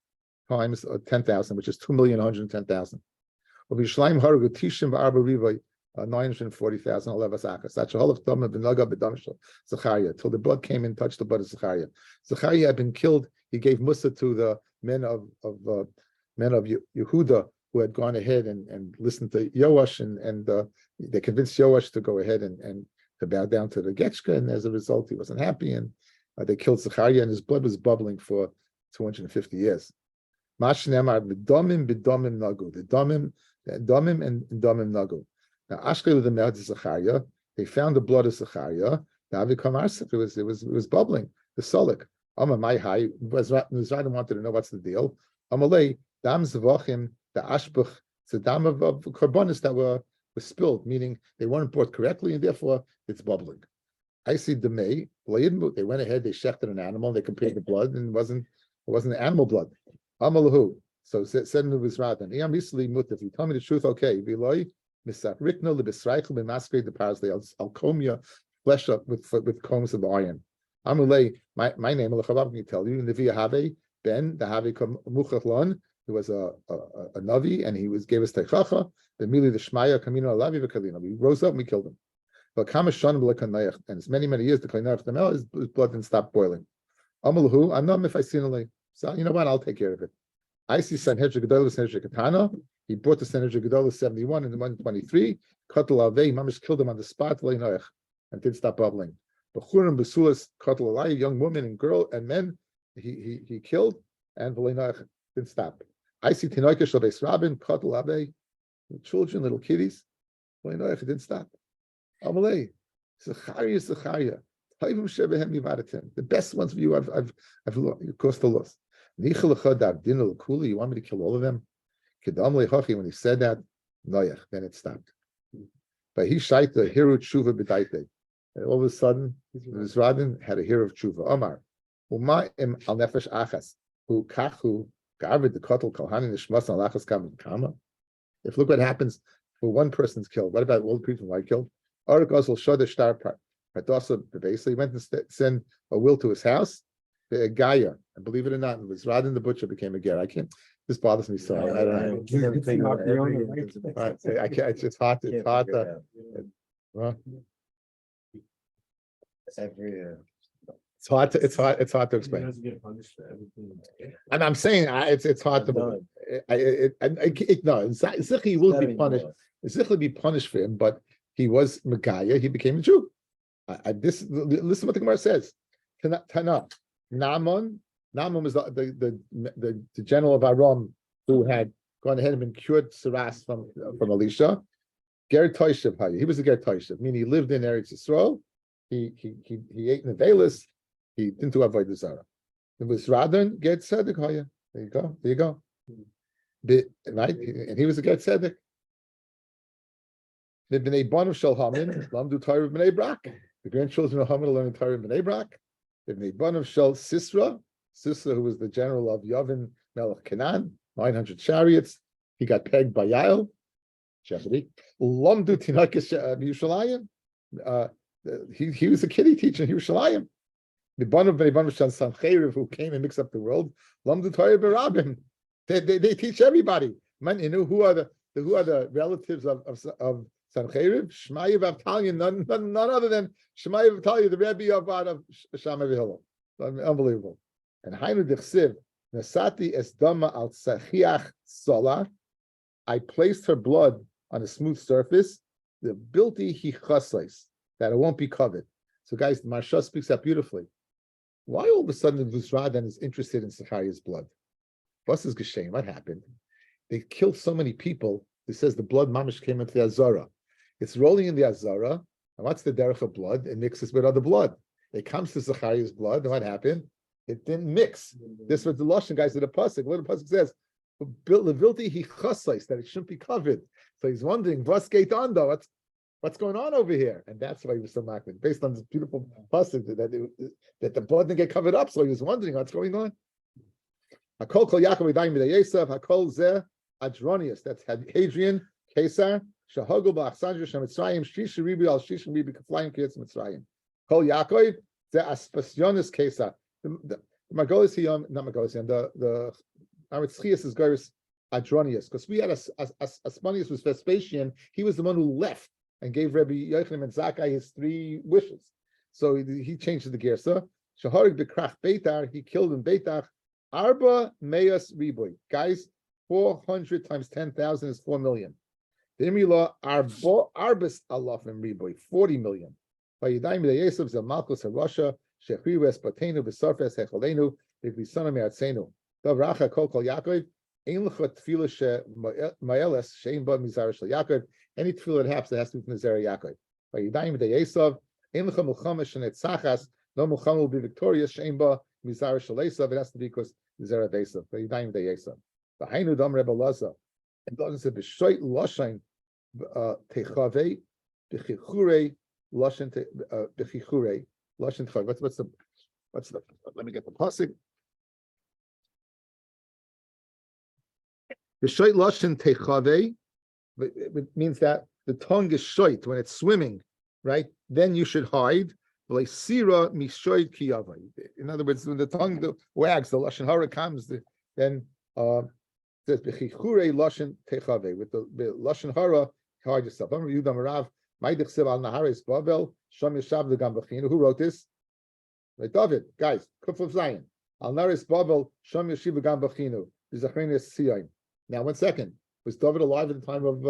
10,000, which is 2,110,000. Of Yishlayim Harugu Tishim va'arba riboy, 940,000 alevas achas. That's a whole of Dama b'naga b'damshel Zechariah. Till the blood came and touched the blood of Zechariah. Zechariah had been killed. He gave Musa to the men of Yehuda, who had gone ahead and listened to Yoash, and they convinced Yoash to go ahead and to bow down to the Getchka, and as a result, he wasn't happy, and they killed Zechariah, and his blood was bubbling for 250 years. Mashnemar b'domim nagu, the domim and domim nagu. Now Ashkel the Mehad Zechariah, they found the blood of Zechariah. It was bubbling. The solik. Amma my high was Mizraim wanted to know what's the deal. Amalei dam zvachim. The ashbuch, it's a dam of carbonis that were spilled, meaning they weren't brought correctly, and therefore it's bubbling. I see the may. They went ahead, they shechted an animal, they compared the blood, and it wasn't animal blood. Amalahu. So said in the Vizradan, if you tell me the truth, okay. I'll comb your flesh up with combs of iron. Amalei, my name, can you tell you, Nevi Have Ben, the Have Muchachlon. He was a Navi, and he gave us Teichacha, the Mili the Shmaya, Kamino Alavi V'Kalina. We rose up and we killed him. But Kamashon B'Lekanayach, and it's many years the Kainach the Mel, his blood didn't stop boiling. Amalahu, I'm not if I seen it. So you know what? I'll take care of it. I see Sanhedrin Gedolah, Sanhedrin Katana. He brought the Sanhedrin Gedolah 71 and 123. Katal Avei, Mamish killed him on the spot, and didn't stop bubbling. B'churim B'sulas Katal Alai, young women and girl and men, he killed, and V'Leinoach didn't stop. I see Tinoika Shalbeis Rabin, Katal Avei, children, little kiddies. V'Leinoach didn't stop. Amalei, Zechariah. The best ones for you, I've caused the loss. You want me to kill all of them? When he said that, then it stopped. But he shite the hero tshuva b'daite. And all of a sudden, Mizradim had a hero of tshuva. Omar, Uma im al nefesh achas, who kachu gavid the kotel kohanim nishmas al achas kama. If look what happens when one person's killed, what about all the people who are killed? Arik Osel Shodah Shtar Pardosa basically went and sent a will to his house. The Gaia, and believe it or not, it was Radin the butcher became a ger. I can't. This bothers me so. I don't know. I can't. It's hard. It's hard to. It's hard to explain. And I'm saying it's hard to. No, Zichi will be punished. Zichi will be punished for him, but he was Megaya. He became a Jew. Listen what the Gemara says. Tana. Naaman was the general of Aram who had gone ahead and been cured Saras from Elisha. Ger Toishev, he was a Ger Toishev, meaning he lived in Eretz Yisrael, he ate in the Velas. He didn't do avodah zarah. It was Radon get tzedek hoya. There you go. There you go. Right, and he was a get tzedek. The bnei banav shel Hamin lamdu Torah bnei Brak. The grandchildren of Hamin learning Torah bnei Brak. The bnei banav shel Sisra, who was the general of Yavin Melech Canaan, 900 chariots. He got pegged by Yael. Jeopardy. Lamdu Tinakis Yerushalayim. He was a kiddie teacher in Yerushalayim. The banav bnei banav shel Sancheriv, who came and mixed up the world. Lamdu Torah b'Rabim. They teach everybody. Man, you know who are the relatives of Sancheriv? Shmaya Vavtalia, none other than Shmaya Vavtalia, the Rabbi of Shammai V'Hillel. Unbelievable. And Hainu Dichsiv Nasati es Dama al Sachiach Sola. I placed her blood on a smooth surface. The Bilti Hi Chasais, that it won't be covered. So, guys, the Marsha speaks that beautifully. Why all of a sudden the Vusradan is interested in Zechariah's blood? What's his Geshem? What happened? They killed so many people. It says the blood mamish came into the Azara. It's rolling in the Azara. And what's the derech of blood? It mixes with other blood. It comes to Zechariah's blood. And what happened? It didn't mix. This was the Lashon guys of the pasuk. What the pasuk says, "Levilti he chasais," that it shouldn't be covered. So he's wondering, "What's ando? What's going on over here?" And that's why he was so makbid, based on this beautiful pasuk that the blood didn't get covered up. So he was wondering what's going on. Hakol kol Yaakov Yadayim B'nei Yosef. Hakol zeh Adronius. That's Hadrian Caesar. Shahagol ba'achsandra shemitzrayim. Shisha ribi al shisha ribi kaflayim kiyetz mitzrayim. Kol Yaakov zeh Aspasionis Caesar. The Margolis Hiyam, not Margolis Hiyam. The Aritzchias is Garis Adronius, because we had Asmanius was Vespasian. He was the one who left and gave Rabbi Yochanan and Zakkai his 3 wishes. So he changed the Gersa. Shaharik b'krach Beitar. He killed in Beitar. Arba Meas Riboy. Guys, 400 times 10,000 is 4 million. The Imrila Arbis Alafim Riboy, 40 million. Vayidayim B'Yesef Zel Malchus HaRasha, Shechri Respatenu B'Sarfes Hecholenu, B'Glisana Me'atzenu. Dav Racha Kol Kol Yaakov, Ein L'cha Tefillah She Ma'eles, Shein Ba Mizar Shel Yaakov. Any tefillah that happens, it has to be from the Zera Yaakov. Vayidayim B'Yesef, Ein L'cha Mulchama Shenetzachas, no Mulchama will be victorious, Shein Ba Mizar Shel Esav. It has to be because Zera Vesav. Vayidayim B'Yesef. The Hainu Dam Rebbe Laza. And doesn't say b'shoit lashain techave b'chichure lashain b'chichure lashain techave. What's the? Let me get the pasuk. B'shoit lashain techave. It means that the tongue is shoit when it's swimming, right? Then you should hide. Sira mishoit kiyavai. In other words, when the tongue wags, the lashon hara comes. Then. Says b'chichure lashon techave, with the lashon hara, hide yourself. I'm Yudam Rav. Ma'idich siv al naharis Babel sham yeshav legam b'chinu. Who wrote this? Right, David. Guys, Kufuf Zion. Al naharis Babel sham yeshiv legam b'chinu. B'zachrenius siyayim. Now, 1 second. Was David alive at the time of?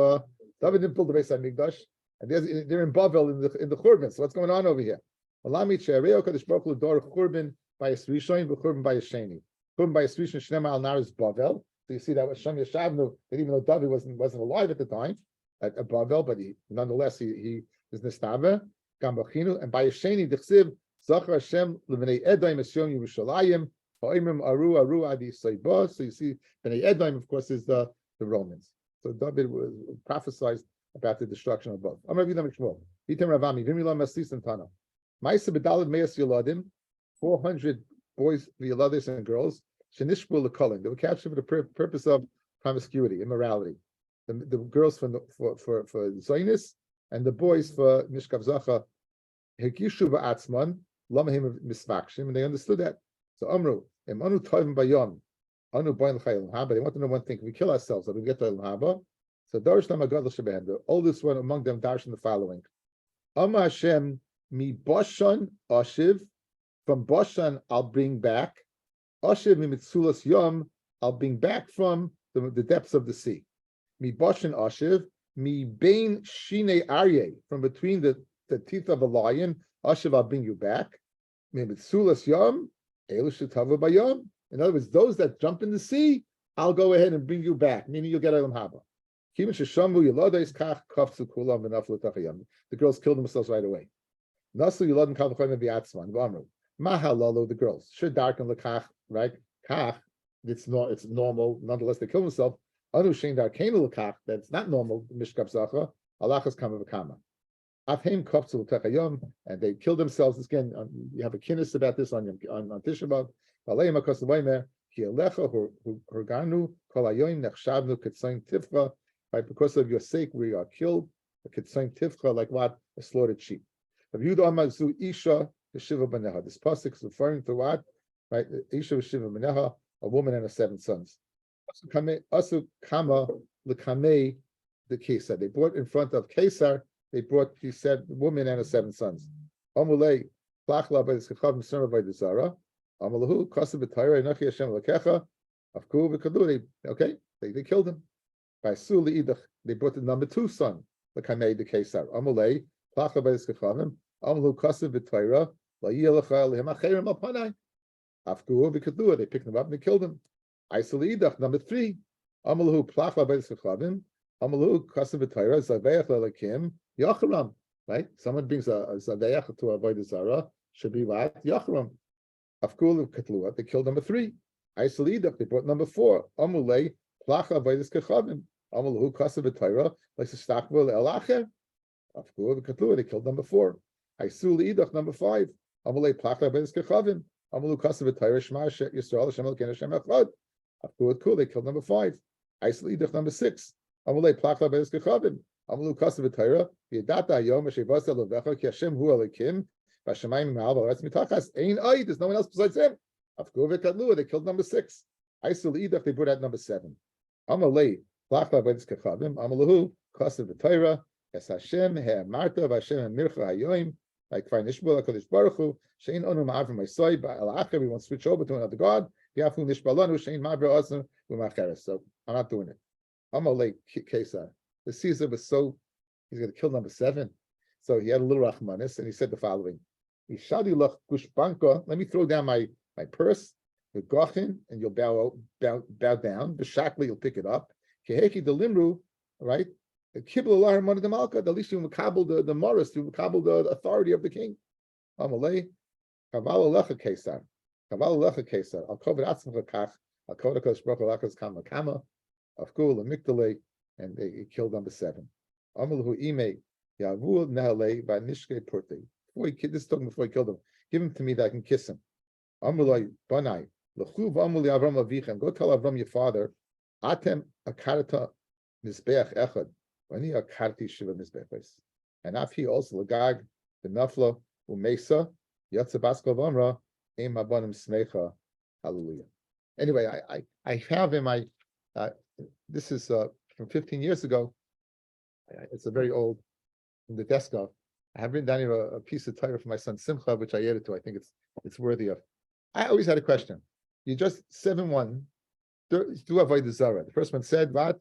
David didn't build the Beis Hamikdash, and they're in Babel in the Churban. So what's going on over here? Alami she'areo kadosh baruch hu dor Churban by a Rishon v'Churban by a Sheni. Churban by a Rishon shnema al naharis Babel. So you see that was Shem Yeshavnu, that even though David wasn't alive at the time at Babel, but nonetheless he was Nestava, Gambachinu, and by Yesheni Dechsiv, Zachar Hashem Levenei Edom Esyom Yerushalayim, Ha'imim Aru Adi Seiba. So you see, Bnei Edom, of course, is the Romans. So David was prophesied about the destruction of both. I'm Rabbi Shmuel. Gitin Ravami, Vimila Maslis and Tana. Ma'isa B'Dalad Meis Yeladim, 400 boys, Yeladim and girls. They were captured for the purpose of promiscuity, immorality. The girls for Zionis and the boys for Mishkav Zacha. Hekishu ba'atzman lamahim misvakshim, and they understood that. So Amru, Anu Tovim Bayom, Anu Bayin Chayil Haba. They want to know one thing: if we kill ourselves, we get to El Haba. So Darish Lamagad L'Shabehen, the oldest one among them, Darish in the following: Amma Hashem mi Bashan Ashiv, from Bashan I'll bring back. Ashiv mi mitzulas yom, I'll bring back from the depths of the sea. Mi bashan ashiv, mi bain shine aryeh, from between the teeth of a lion. Ashiv, I'll bring you back. Mi mitzulas yom, elu shetava bayom. In other words, those that jump in the sea, I'll go ahead and bring you back, meaning you'll get Elam Haba. The girls killed themselves right away. Nasu Yuladim Kalvachoyim Viatzman Vamru. Mahalalo, the girls should darken lekach, right? Kach, it's normal. Nonetheless, they kill themselves. Anu Shein Darkenu lekach, that's not normal. Mishkab Zacha Alachas Kama V'Kama. Afheim Kopsul Techayom, and they kill themselves. Again, you have a kinnis about this on Tisha B'av. Valeim Akosavaymer Ki Alecha Hurganu Kol Hayoim Nechshavnu Ketzayin Tifcha. Right, because of your sake, we are killed. Ketzayin Tifcha, like what? A slaughtered sheep. This pasuk is referring to what? Right? Isha Shiva Meneha, a woman and her 7 sons. Asu Kama Lekame the Kesar. They brought in front of Kesar, he said, the woman and her 7 sons. Amulei, Plachla by the Skachavim Serma by the Zara. Amalahu, Kasa B'Tayra, Enochi Hashem Lekecha, Afku V'Kadu. Okay, they killed him. By Suli Idach, they brought the number 2 son, Lekame the Kesar. Amulei, Plachla by the Skachavim. Amlu Kasa B'Tayra, La'yelecha Lehem Acherim Alpanai. Afku V'Kadu. They picked him up and they killed him. Isuli Idach, number 3. Amalu Plachla by the Skachavim. Amalu Kasa B'Tayra, Zaveach Lelakim. Yacharam, right? Someone brings a zaveach to avoid the zara, should be what? Yacharam. Afkul Katlua, they killed number 3. Isalidah, they brought number 4. Amulei, Placha Avoidis Kachavim. Amulu Kasa B'Tayra, like the Stakvil El Acher. Afkul Katlua, they killed number 4. Isalidah, number 5. Amulei, Placha Avoidis Kachavim. Amulu Kasa B'Tayra, Shema Yisrael, Hashem Elokeinu Hashem Echad. Afkul Kul, they killed number 5. Isalidah, number 6. Amulei, Placha Avoidis Kachavim. Amalu Kasa B'Tayra, V'yadata Yom Shevasa Lovecha Ki Hashem Hu Elokim V'Shamayim Ma'al V'Aretz Mitachas Ein Ay. There's no one else besides him. Afku V'Kadlu, they killed number 6. Isel Idach, they brought out number 7. Amalei Plachla V'Aretz Kachavim Amalahu Kasa B'Tayra Es Hashem He'amarta V'Hashem Mircha Hayoim like Kvar Nishbul HaKadosh Baruch Hu Shein Onu Ma'avim Ma'asoi Ba'al Acher. We want to switch over to another God. Yafu Nishbalanu Shein Ma'avir Ozen U'Macheres. So I'm not doing it. Amalei Kesar. The Caesar was so, he's going to kill number 7. So he had a little rachmanis, and he said the following: let me throw down my purse, the gochin, and you'll bow down. The shakli, you'll pick it up. Keheki the limru, right? The kibble alar money the malka. At least you makabel the morris, you makabel the authority of the king. Amalei kaval alecha kesar, kaval alecha kesar. Al kovet atzmach kach, al kovet kosh brach alachas kama kama, afkul amigdalei. And they killed number 7. Amalahu ime yavul nehale by nishke purte. This is talking before he killed him. Give him to me that I can kiss him. Amalai banai lechuv amuli Avram avichem. Go tell Avram your father. Atem akarata mizbeach echad. Vani akarti shiva mizbeachos. And afhi also lagag the nafla umesa yatsa baskal vamra im abanim smecha. Hallelujah. Anyway, I have in my this is from 15 years ago. It's a very old, from the desk of. I have written down here a piece of Torah for my son Simcha, which I added to. I think it's worthy of. I always had a question. You just 7-1, do avoid the Zara. The first one said, what?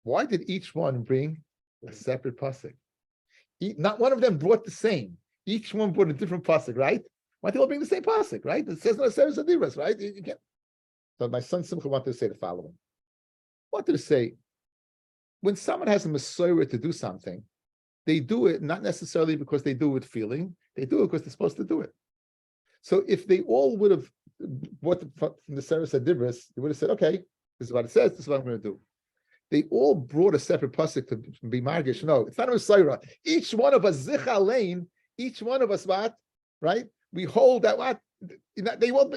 Why did each one bring a separate pasuk? Not one of them brought the same. Each one brought a different pasuk, right? Why they all bring the same pasuk, right? It says no series of divas, right? You can't. So my son Simcha wanted to say the following. Wanted to say, when someone has a Messiah to do something, they do it not necessarily because they do it with feeling, they do it because they're supposed to do it. So if they all would have bought from the Seres Adibris, they would have said, okay, this is what it says, this is what I'm going to do. They all brought a separate pasuk to be margish. No, it's not a Messiah. Each one of us, Zicha Lane, each one of us, what? Right? We hold that what? They will,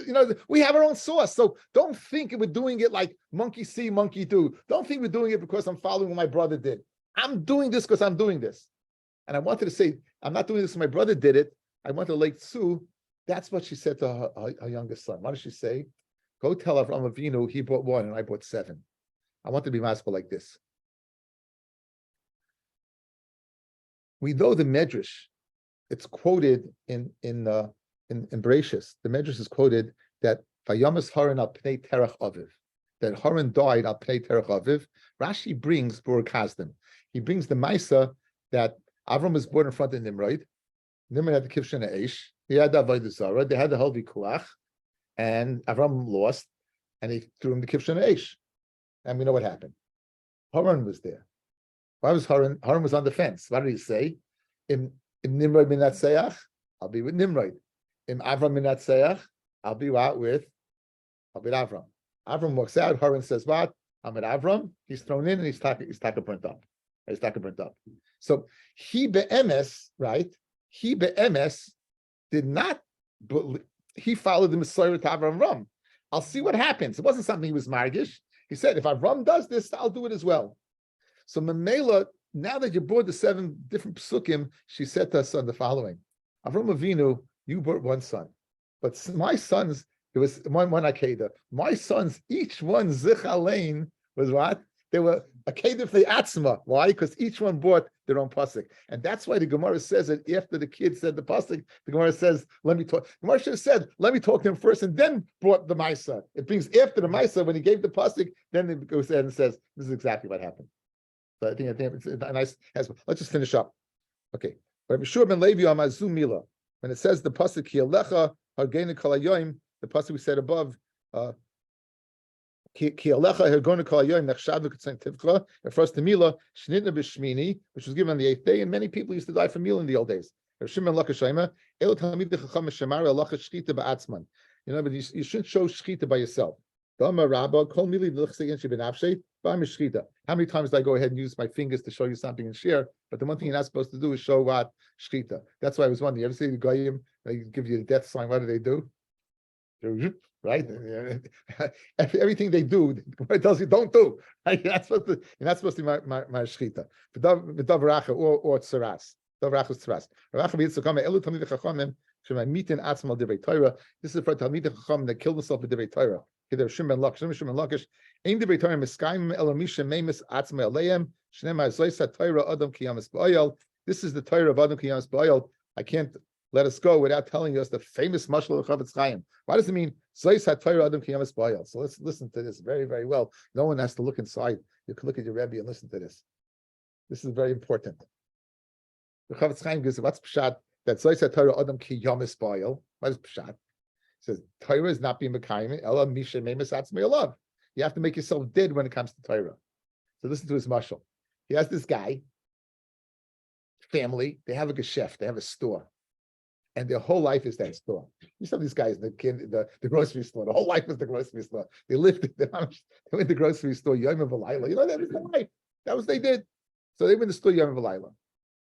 we have our own source. So don't think we're doing it like monkey see, monkey do. Don't think we're doing it because I'm following what my brother did. I'm doing this because I'm doing this. And I wanted to say, I'm not doing this because my brother did it. I want to like Sue. That's what she said to her youngest son. What did she say? Go tell Avram Avinu he bought 1 and I bought 7. I want to be masterful like this. We know the Medrash. It's quoted in Bereshis. The Medrash is quoted that Vayamas Haran al Pnei Terach Aviv, that Haran died al Pnei Terach Aviv. Rashi brings Bur Kasdim. He brings the Maisa that Avram was born in front of Nimrod. Nimrod had the Kivshan Eish. He had the Avodah Zarah. They had the Helvi Kulach, and Avram lost, and he threw him the Kivshan Eish. And we know what happened. Haran was there. Why was Haran? Haran was on the fence. What did he say? In Nimrod Minatseach, I'll be with Nimrod. In Avram Minatseach, I'll be with Avram. Avram walks out, Haran says, what? I'm at Avram. He's thrown in and he's taka burnt up. He's taka burnt up. So he be'emes, right? He be'emes did not believe, he followed the Messiah to Avram. I'll see what happens. It wasn't something he was margish. He said, if Avram does this, I'll do it as well. So Mamela, now that you brought the 7 different psukim, she said to her son the following: Avram Avinu, you brought one son, but my sons, there was one Akedah. My sons, each one Zichalein was what? They were Akedah for the Atzma. Why? Because each one brought their own pasuk. And that's why the Gemara says that after the kid said the pasuk, the Gemara says, let me talk. The Gemara should have said, let me talk to him first, and then brought the Maisa. It brings after the Maisa, when he gave the pasuk, then it goes ahead and says, this is exactly what happened. So I think it's a nice. Let's just finish up. Okay. Rabbi Shua ben Levi Amazu Mila. When it says the pasuk Kialecha Hargenu Kol Hayoim, the pasuk we said above, Kialecha Hargenu Kol Hayoim Nechshad V'Katzayin Tivcha. Refers to Mila Shnitna B'Shmini, which was given on the 8th day, and many people used to die from Mila in the old days. Rabbi Shimon Lakashayma El Talmid Chacham Shemar Alacha Shchita Ba'atzman. You know, but you shouldn't show shchita by yourself. How many times do I go ahead and use my fingers to show you something and share? But the one thing you're not supposed to do is show what? Shchita. That's why I was wondering. You ever see the Goyim, they give you the death sign, what do? Right? Everything they do, it tells you don't do. Right? You're not supposed to be my shchita. V'dav racha or tsaras. Dav racha tsaras. Racha v'yitzakam elu tamid chachamim shemay mitin atzmal divrei Torah. This is for tamid chacham that killed himself with divrei Torah. This is the Torah of Adam Kiyamas Ba'ayal. I can't let us go without telling us the famous mashal of Chavetz Chaim. Why does it mean Zois HaTorah Adam Kiyamas Ba'ayal? So let's listen to this very, very well. No one has to look inside. You can look at your Rabbi and listen to this. This is very important. The Chavetz Chaim gives what's pshat that Zois HaTorah Adam Kiyamas Ba'ayal. What is pshat? Says Torah is not being mekayim. Ela misha meimas atzmei alav. You have to make yourself dead when it comes to Torah. So listen to his mashal. He has this guy, family. They have a geschäft. They have a store, and their whole life is that store. You saw these guys in the grocery store. The whole life is the grocery store. They lived. They went to the grocery store. Yom v'layla. You know that was their life. That was what they did. So they went to the store Yom v'layla.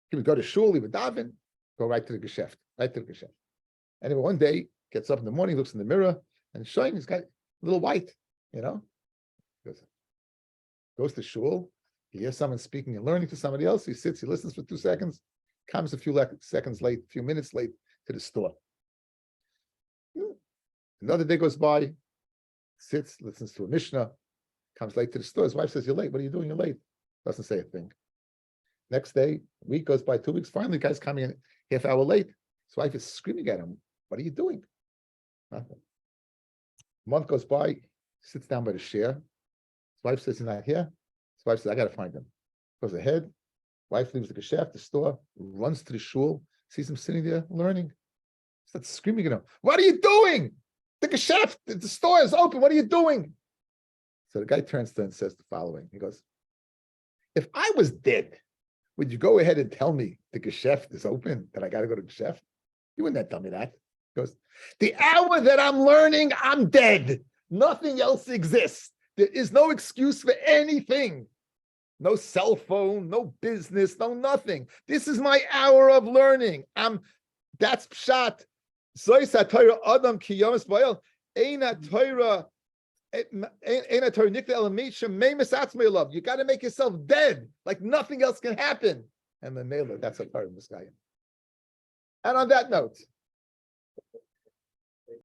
He would go to shul. He would daven. Go right to the geschäft. Right to the geschäft. Anyway, one day, gets up in the morning, looks in the mirror, and showing he's got a little white, you know. Goes to shul, he hears someone speaking and learning to somebody else, he sits, he listens for 2 seconds, comes a few seconds late, a few minutes late to the store. Another day goes by, sits, listens to a Mishnah, comes late to the store. His wife says, you're late. What are you doing? You're late. Doesn't say a thing. Next day, a week goes by, 2 weeks, finally the guy's coming in half hour late. His wife is screaming at him, what are you doing? Nothing. A month goes by, sits down by the share. His wife says he's not here. His wife says, I got to find him. Goes ahead. Wife leaves the geschäft, the store, runs to the shul, sees him sitting there learning. Starts screaming at him, what are you doing? The geschäft, the store is open. What are you doing? So the guy turns to him and says the following. He goes, if I was dead, would you go ahead and tell me the geschäft is open, that I got to go to the geschäft? You wouldn't have tell me that. Goes, the hour that I'm learning, I'm dead. Nothing else exists. There is no excuse for anything. No cell phone, no business, no nothing. This is my hour of learning. That's pshat. Zois HaTorah Adam Ki Yomis Ba'ayal. Eina Torah Nikta El Misha Meimas Atzmei Alav. You got to make yourself dead, like nothing else can happen. And the Mela, that's a Torah Miskayim. And on that note,